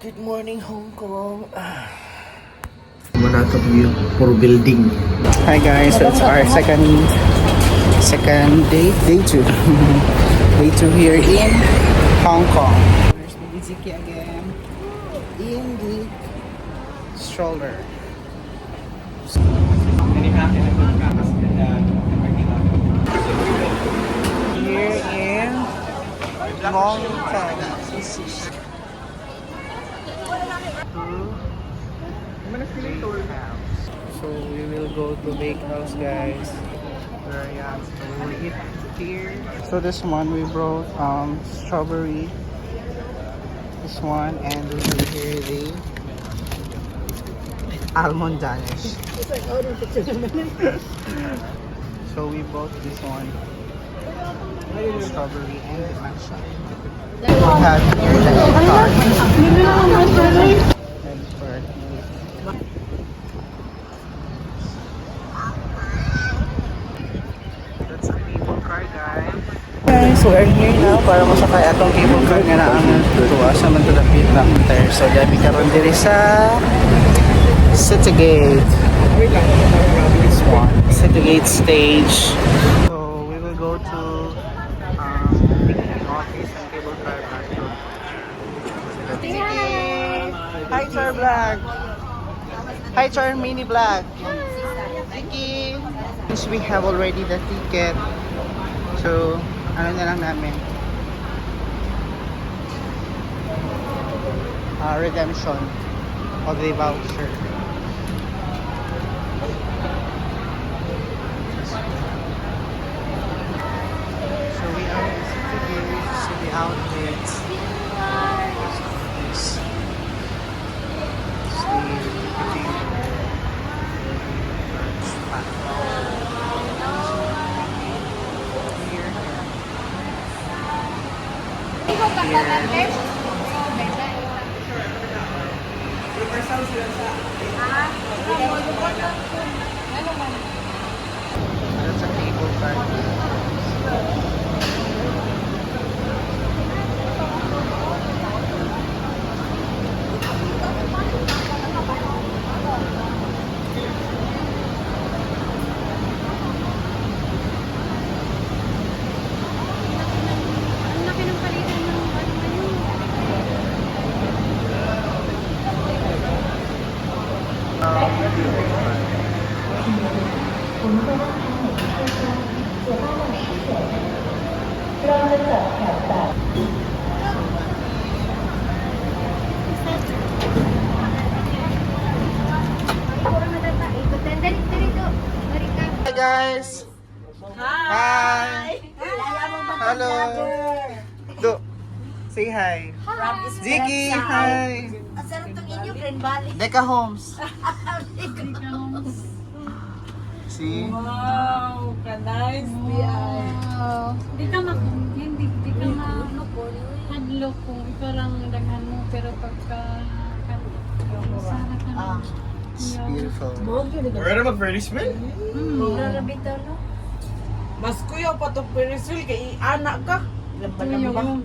Good morning, Hong Kong. Manatap view, puro building. Hi guys, so it's our second day, day 2. Day 2 here in Hong Kong. There's the Ziki again in the stroller. Here in Long Kong. So we will go to Lake House, guys. Where yeah, so we will eat here. So this one we brought strawberry. This one, and we will here the almond danish. So we bought this one, strawberry and the matcha. We have here the egg tart. That's a cable car, guys. Guys, so we're here now para masakay atong cable car nga na ang tuwa sa magdalapit na there. So gabi karon diri sa Citygate. This one, Citygate stage. So we will go to the office and cable car. Hi, Char Vlog. Hi, Char Mini Vlog. Tiki. Since we have already the ticket, so ano na lang namin, redemption of the voucher. So we are in City Outlets. That's a cable car. Hi guys. Hi. Hello. Do. Say hi. Ziggy, hi. Asarap tong inyo, Green Valley. Deca Homes. See? Wow, ka-nice di ay. Di ka hadlo kung ikaw lang daghan mo, pero pagka sana ka na. It's beautiful. Ready mag-advertisement? Mura na bitaw, no? Mas kuya pa itong Perisville kay anak ka. Lambang-lambang.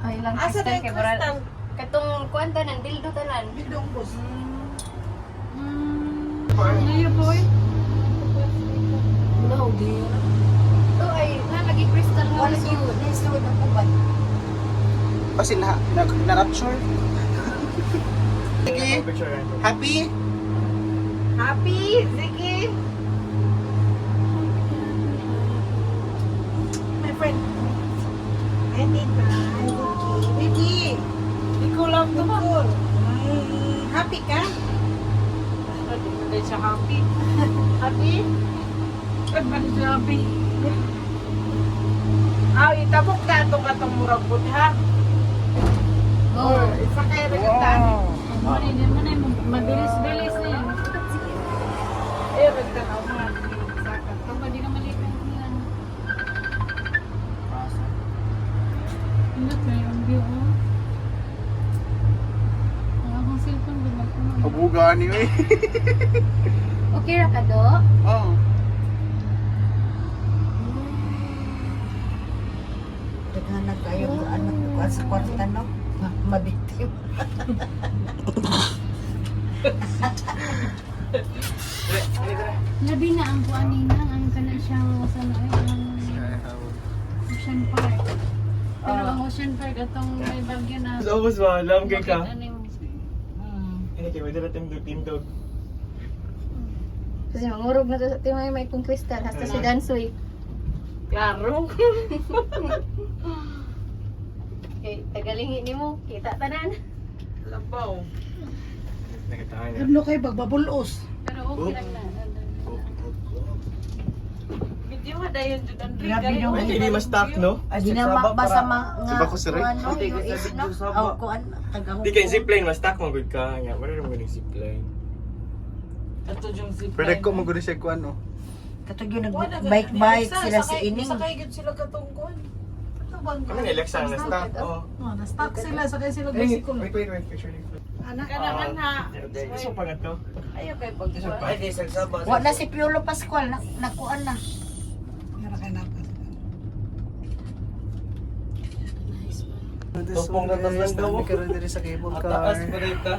Ay, lang Asa na yung kay Boral. kristal? Katong kuwanta ng dildo tanan. Bidong boss. Ngayon boy, No, di. To ay na lagi crystal nga Wala lagi. yun. Nisod ang kubat. Kasi na-rapture. Ziggy, happy? Happy, Ziggy. My friend. I need Ziggy. Ikaw lang tungkol. Happy ka? Hindi siya happy. Happy? ano sabi? Itabok na itong katong murag po ha? Or, isa kayo rin yung dami. Hindi man ay mabilis-bilis na yan. Eh, nagtanaw nga. Kapag di ka malikan yan. Hindi kayo ang view, oh. Wala akong cellphone, bumag ko na. Kabuga niyo eh. Okay ra ka do? Oh. Naghanap kayo ng anak ko Sa kwarta, no? Mabiktim. Labi na ang buwan ninang, ang kanan siyang sa Ocean Park. Pero ang Ocean Park, atong may bagyo na. Almost ba? Alam kay ka. Ano yung Ini kay wala team dog. Kasi mangurog na sa timay may kong kristal. Hasta si Dansoy. Klaro. Okay, tagalingi ni mo. Kita tanan. Labaw. Nakitahan niya. Ano kayo, bagbabulos? pero okay lang na. Video nga dayon jud ang Grabe yung Ay, hindi mas stock, no? Adi na makbasa mga Siba ko si Ray. ano, US, no? Aw, kuan, taga-Hong Di kay Kong. zipline mas stock mo good ka. Nga, wala naman yung zipline. Ato yung zipline. Pwede ko maguro siya kung ano. Katog yung nag-bike-bike sila si Ining. Sakay gid sila katungkol. Kami na election na stock. Oh. Na-stuck sila, sakay sila Wait, wait, picture dito. Anak. Kanaman ha. Gusto pa nga to. Ayo kay pag Ay, di sagsaba. Wa na si Piolo Pascual, nakuan na. Tupong na naman daw. Hindi ka rin diri sa cable Taas pa car. rito.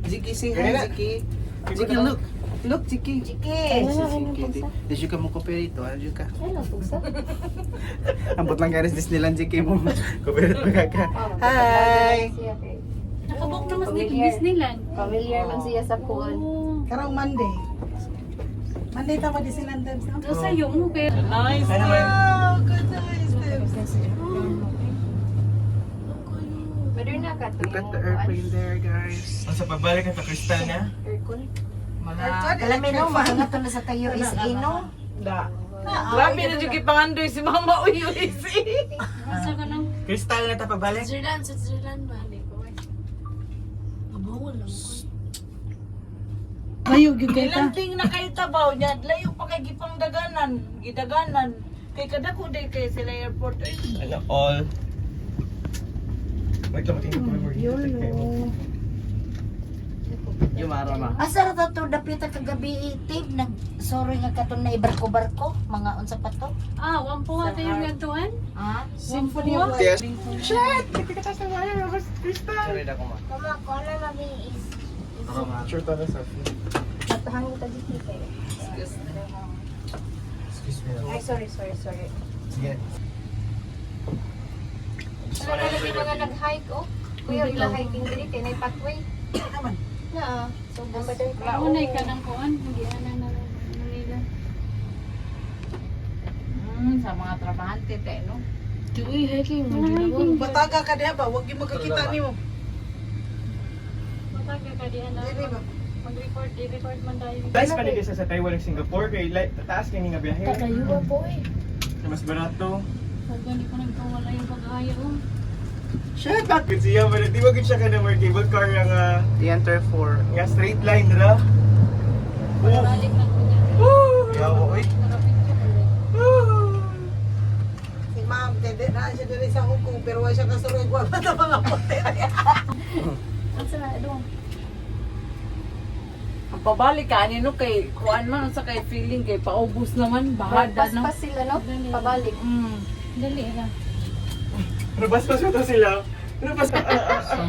Ziki, say Kaya na. hi, Ziki. Ziki, look. Look, Ziki. Chiki. Ziki. Di siya ka mo copyright. Ano siya ka? Hello, pugsa. Ambot lang ka rin Disneyland, Ziki mo. Copyright pa ka. Hi! Nakabok na mas dito Familiar. Disneyland. Familiar man siya sa kuon. Karong Monday. Monday tama di silang dance, no? So sa'yo mo pero nice. Ay naman. Good nice. Pwede na ka to. Look at the airplane there, guys. Ang sa pagbalik ang kristal niya. Aircon. Kalamin no, mahangat to na sa tayo is no. Da. Grabe na jud pangandoy si Mama UUC. asa ka nang Kristal na ta pagbalik. Switzerland ba? Hindi ko. Kayo gigay ta. Ilanting na kay tabaw niya, layo pa kay gipang daganan, gidaganan. Kay kada ko day kay sila airport ay. Ano, all. Wait lang, tingin ko yung Yun. Yung marama. Asa ra to dapita kagabi itim nag sorry nga katon na ibarko-barko mga unsa pa to? Ah, wampo nga tayo yung tuwan? Ha? Symphony of Yes. Shit! Hindi ka sa wala, kristal. Sorry na ko ma. Kama ko na mami is. Sure ta na sa Natahang kita dito kayo. Excuse me. Ay, sorry. Sige. Ano na lagi mga nag-hike, oh. Kuya, ila hiking diri, kay nay pathway. Naman. Na, so bomba diri ka. Unay ka ng kuwan, hindi na nila. Sa mga trabahante te no. Uy, hiking mo. Bataga ka diha ba? Wag gyud makakita nimo. Mataga ka diyan na. Dili ba? Mag-report man tayo. Guys, panig isa sa Taiwan ng Singapore kay taas kay nga biyahe. Kakayuwa po eh. Mas barato. Pag hindi ko nagkawala yung pag-aya ko. Shit, bakit siya ba? Di ba gid siya ka na more cable car nga The Enter 4. nga straight line ra? Balik na ko niya. Yawo oy. Si ma'am, dede na siya diri sa Hong Kong pero wa siya kasurog wa pa mga hotel. Ang sana, doon. Ang pabalik ka no kay kuan man sa kay feeling kay paubos naman bahada no. Paspas sila, no? Pabalik. Dali na. Nabaspas mo to sila. Nabaspas. So,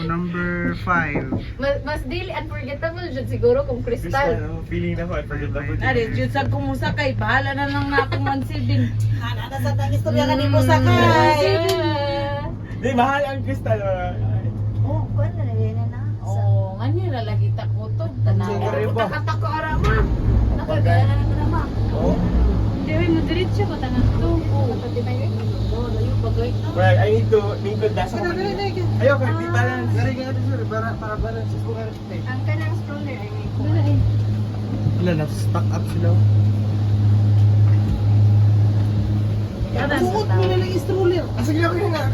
number 5. Mas dili unforgettable jud siguro kung Kristal, kristal. oh, feeling na ko unforgettable. Ari jud sa kumusa kay bahala na lang na akong mansilbin. Ana na sa tang istorya kanimo sakay. Di mahal ang kristal. Oh, kuan na yan na. Oh, manira lagi ta ko to tanan. Katak ko arama. Nakagaya na naman naman. Oh. Hindi, mo diretso ko tanang to. Pati ba yun? Layo bagay. Well, I need to lingkod na sa Ayaw, kaya di balance. Gari ka natin sir, para balance. Ang kanang stroller ay may Wala eh. Wala, na-stuck up sila. Buot mo na lang stroller. Ah, sige, okay na.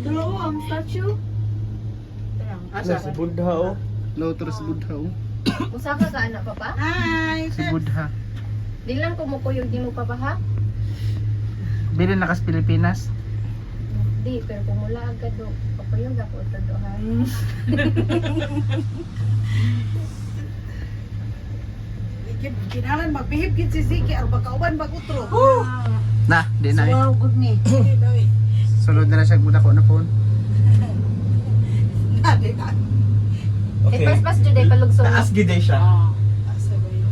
Hello, ang statue. Asa? Si Buddha, oh. Lotus Buddha. Oh. Usaka ka anak pa pa? Hi. Si Buddha. Di lang kumukuyog di mo pa ba ha? Bilin na kas Pilipinas. Di, pero kumula agad do. Papayog ako ito do ha. Kinalan magbihip gid si Ziki aron makauban bag utro. Na, di na eh. Wow, good ni. Sulod na siya budak ko na phone. Eh, pas dyan ay palugsong. Taas gid eh siya.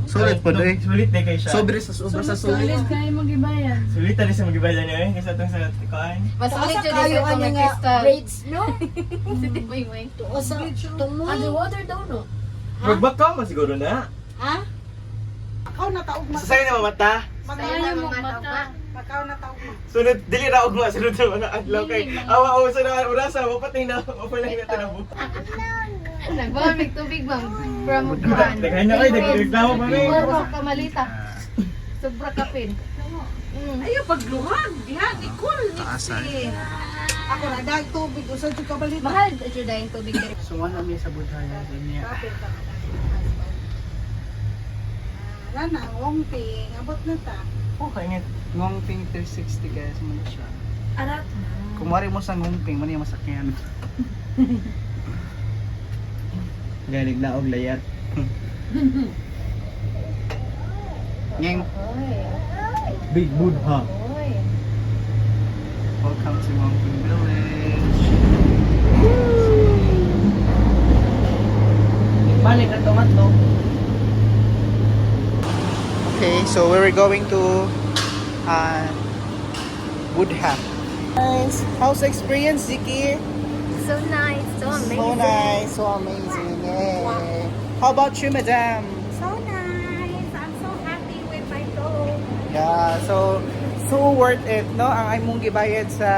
Sulit po doy. Sulit din kay siya. Sobre sa sulit. Sulit kayo mag-ibayan. Sulit tali sa magibayan niya eh. Kasi itong sa tikuan. Mas ulit dyan kayo sa ano mga nga crystal. braids, no? Hindi may. Tuo sa tumoy. Underwater daw, no? Magbak ka man siguro na. Ha? Sa sayo na mamata. Kaya mo mata. Sunod, dili ra og sunod sa mga adlaw kay awa o sa na urasa mo patay na mapalang na tanabo. Nagbamig tubig bang from Buwan. Daghan na kay nagreklamo pa mi. Puro kamalita. Sobra kapin. Ayaw pagluwag. Diha, ikul. Taasan. Ako na dahil tubig. Usa dyan kabalita. Mahal dyan dahil tubig diri. Suwan na mi sa budhaya din niya. Lana, wongping. Abot na ta. Okay ngit. Ngongping 360 guys mo na siya. Arat. Kumari mo sa ngongping, mani masakyan. Galig na og layat. Ngeng, Big Buddha. welcome to Ngongping Village. Balik na tomat no. Okay, so we're going to Woodham. Nice. How's the experience, Ziki? So nice, so amazing. So nice, so amazing. Yay. How about you, madam? So nice. I'm so happy with my dog. Yeah, so worth it, no? Ang imong gibayad sa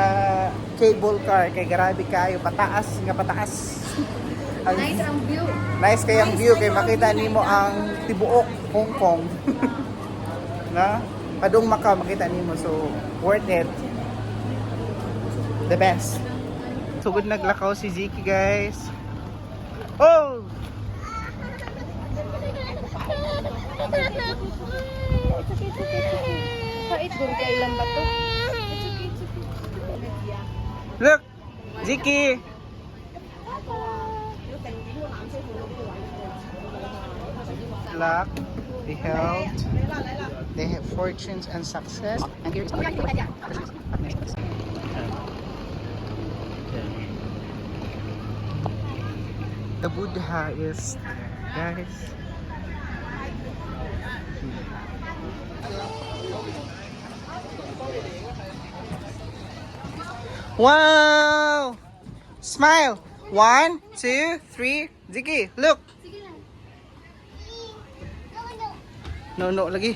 cable car kay grabe kayo pataas nga pataas. Nice ang view. Nice kayang view kay makita nimo ang tibuok Hong Kong. Na? Padung maka makita nimo, so worth it. The best. Sugod naglakaw si Ziki, guys. Oh! Kait guru kailan ba to? Look! Ziki! Luck, the health, they have fortunes and success. And here's the Buddha is, guys. Wow! Smile! 1, 2, 3. Ziki, look! No, lagi.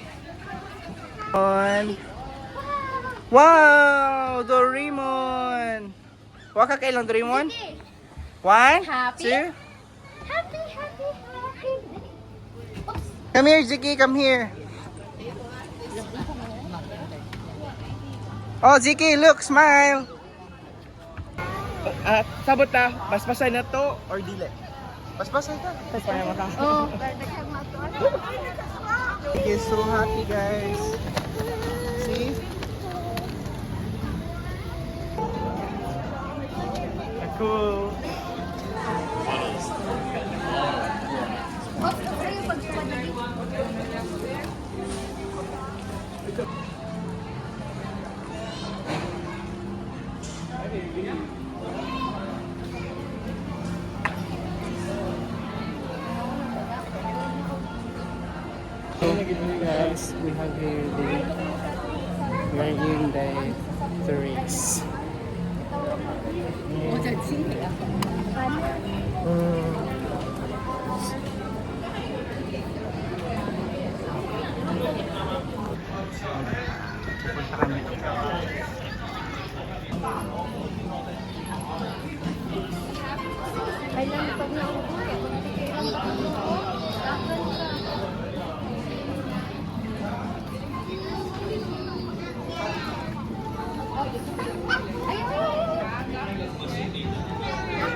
1. Wow! Doraemon! Waka kailang Doraemon? 1, Happy? 2. Happy. Come here, Ziki, come here. Oh, Ziki, look, smile. Sabot ta, basbasan na to or dili? Basbasan ta. Basbasan mo ta. Oh, Ziki is so happy, guys. See? Cool. So, guys, we have here we're in the race. Pupunta kami. Kailan pag naupo?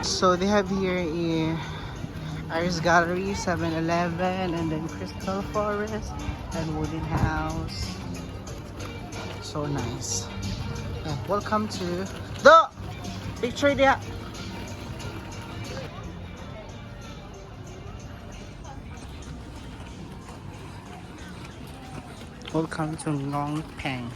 So they have here a Iris Gallery, 7-Eleven, and then Crystal Forest and Wooden House. So nice. Yeah, welcome to the picture there. Welcome to Ngong Peng.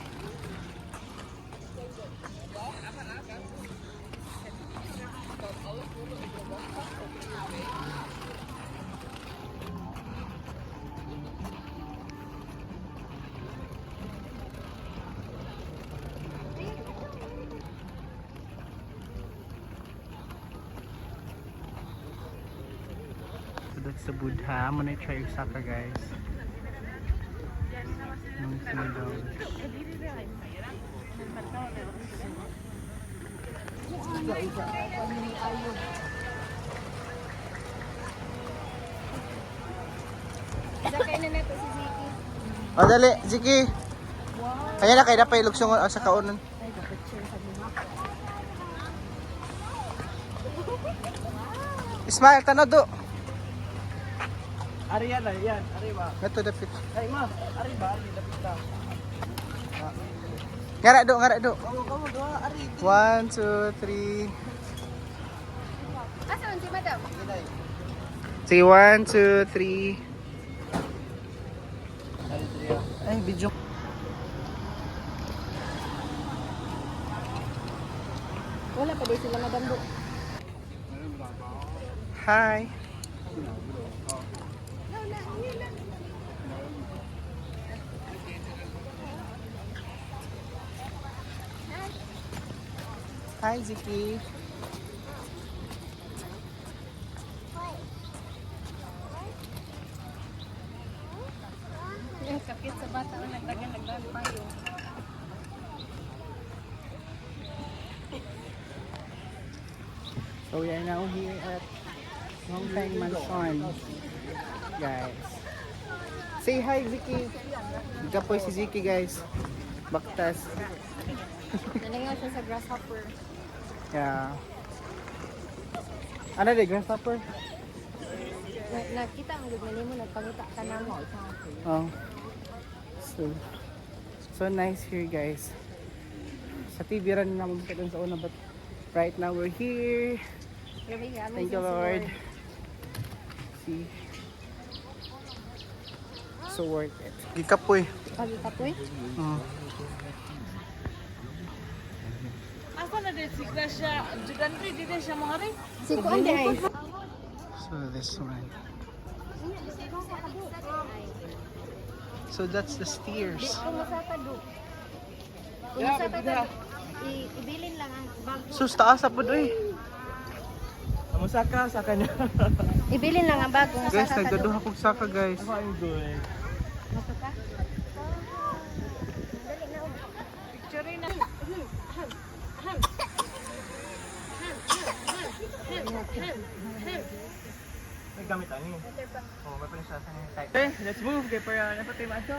that's the Buddha. I'm gonna try Osaka, guys. Sakay na nato si Ziki. Oh, dali, Ziki. Kaya na kayo na pa ilugsong sa kaunan. Ismail, tanod do. Ari yan, yan. Ari ba? Ito dapit. Ay, ma. Ari ba? Ari, dapit ta. Ngara do. Kamu, doa. Ari. 1, 2, 3. Asa man si Madam? Sige, 1, 2, 3. Ay, video. Wala pa din sila Madam do. Hi. Hi, Ziki. Yung sakit sa bata na nagdagan payo. So we are now here at Longtang Mansion, guys. Say hi, Ziki. Ika po si Ziki, guys. Baktas. Nalingaw siya sa grasshopper. Yeah. Ano de grasshopper? Nakita ang gagawin mo, nagpangita ka na mo. Oh. So nice here, guys. Sa TV rin naman kita dun sa una, but right now we're here. Thank you, Lord. See. So worth it. Ikapoy. Pagkakapoy? Asa na din si Gracia? Judandri, di din siya mga rin. Si Kuan di ay. So this one. So that's the stairs. Kung masaka do. Kung masaka ka, ibilin lang ang bag. Sus, taas po doy. Kamusaka, saka niya. Ibilin lang ang bag kung Guys, masaka ka do. nagdaduha kong saka, guys. I'm good. Masaka? Picture na. May gamit ani. Oh, may pala siya sa niya. Okay, let's move. Kaya para napatay mato.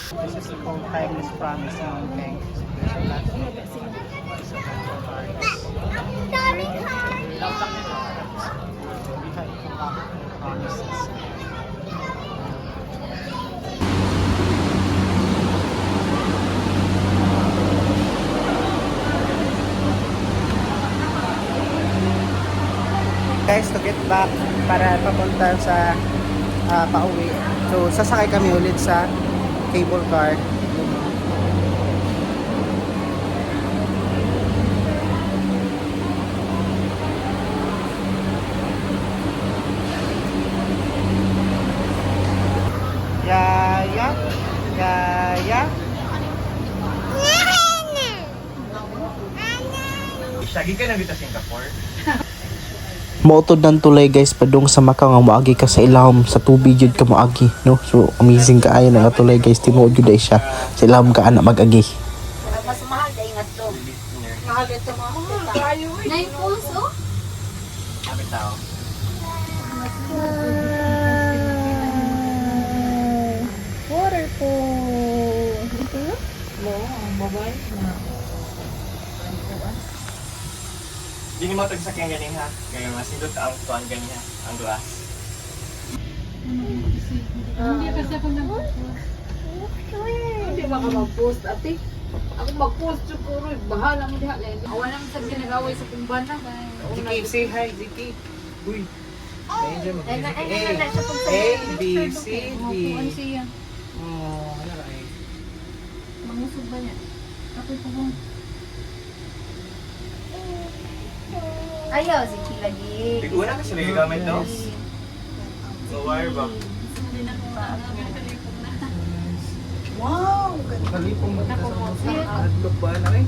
This is called Timeless Promise in Longtang. There's a lot of promises. Guys, to get back para papunta sa pauwi. So, sasakay kami ulit sa cable car. Yeah. Sagi ka na dito sa Singapore. Mautod ng tulay guys padung sa Macau nga moagi ka sa ilawom sa tubig jud ka moagi no, so amazing kaayo na tulay guys, tinuod jud ay siya sa ilawom ka anak magagi. Mas mahal kay nga to. Mahal ito mga mahal. Kayo eh. Naipuso? Sabi tao. Waterfall. Ito? Babay na. Di ni mo tagsakyan ganing ha. Kaya masindot ang tuan gani ha. Ang glass. Hindi kasi ako nag-post. Hindi ba ka mag-post, ate? Ako mag-post siguro, bahala mo diha. Awan naman sa ginagaway sa kumbana. Ziki, say hi, Ziki. Uy. Medyo Ay, na mag-A, siya pag sa B, C, D. Ano siya? Oh, ano ka eh. Mangusog ba niya? Ako'y pagong. Ayaw, Ziki lagi. Biguna kasi lagi gamit no? So wire ba? Wow! Kalipong ba Ako mo sa Adlok ba na eh?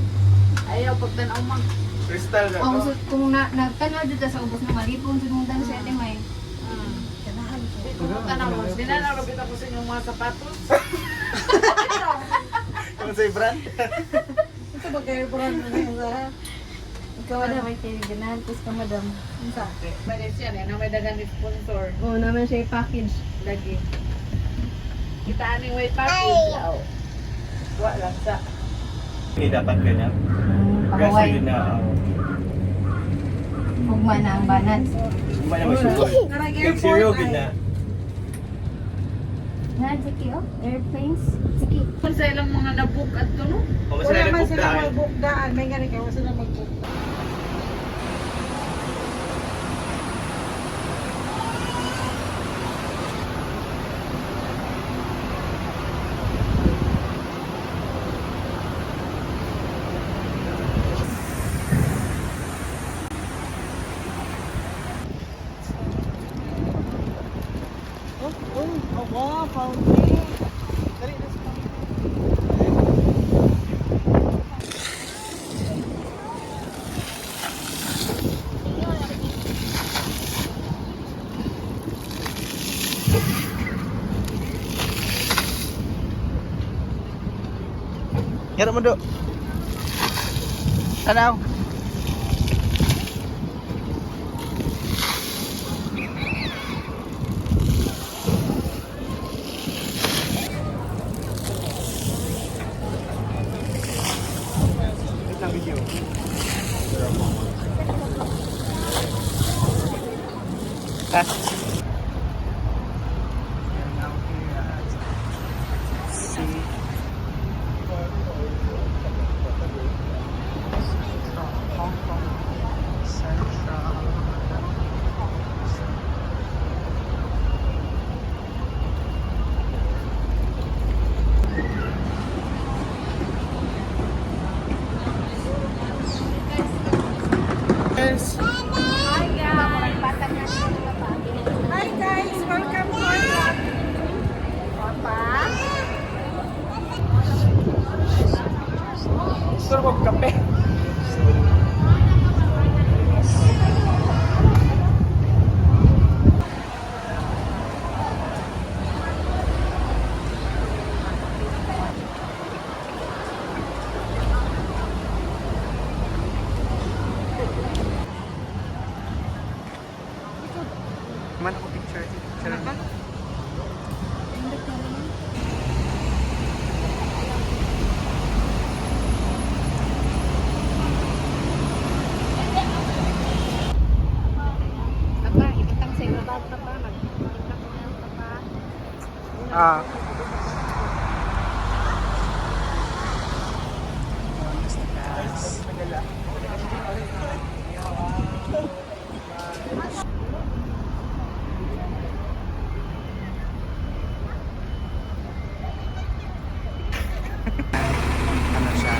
ayaw pagtanaw mag. Crystal na Ang to. usot kung nagtanaw dito sa ubos na malipong dito mong dan sa ate may. Tanaw mo. Dinanarabit ako sa inyong mga sapatos. Kung sa brand. Ito ba kayo brand na yung Zara? Ikaw na may tinignan, tapos ka madam. Unsa? Malis yan eh. Na may dagan ni sponsor. Oo naman siya i-package. Lagi. Kita aning way package. Wa lang sa. Hindi dapat ganyan. Kasi Pahuway. yun na. Hugma na ang banat. Hindi na masyugod. Kaya zero good na. Na, Ziki, oh. Airplanes. Ziki. Kung sa ilang mga nabook at to no? Kung Wala masaya na man sila bukdaan. magbukdaan. May gani kayo sila magbukdaan. Yara mo do. Tanaw. Ah. Hong Kong Central. Yes. Hi guys! Welcome to our vlog. Gusto mo kape? Man ako picture. Picture na. Papa, ikitang sa ibaba, papa. Magkita ko na, papa. Ah. Ano siya?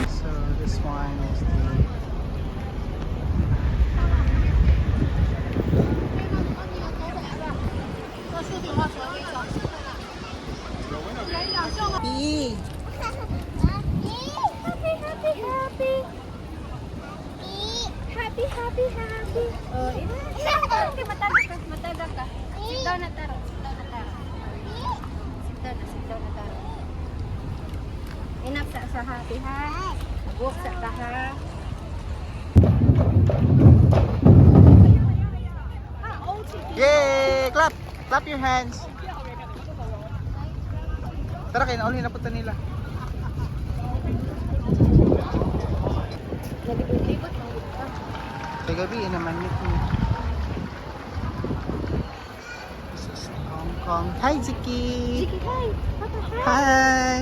So this one is the P. Happy. Oh, ina. Okay, mataga ka. Sit down na taro. Sit down na taro. Enough sa happy ha. Mag-walk sa ka ha. Yay! Clap! Clap your hands. Tara kayo, nauli na punta nila. Nalibot-libot ng ka. Sa gabi, naman nito. This is Hong Kong. Hi, Ziki! Sige, hi. Papa, hi. Hi!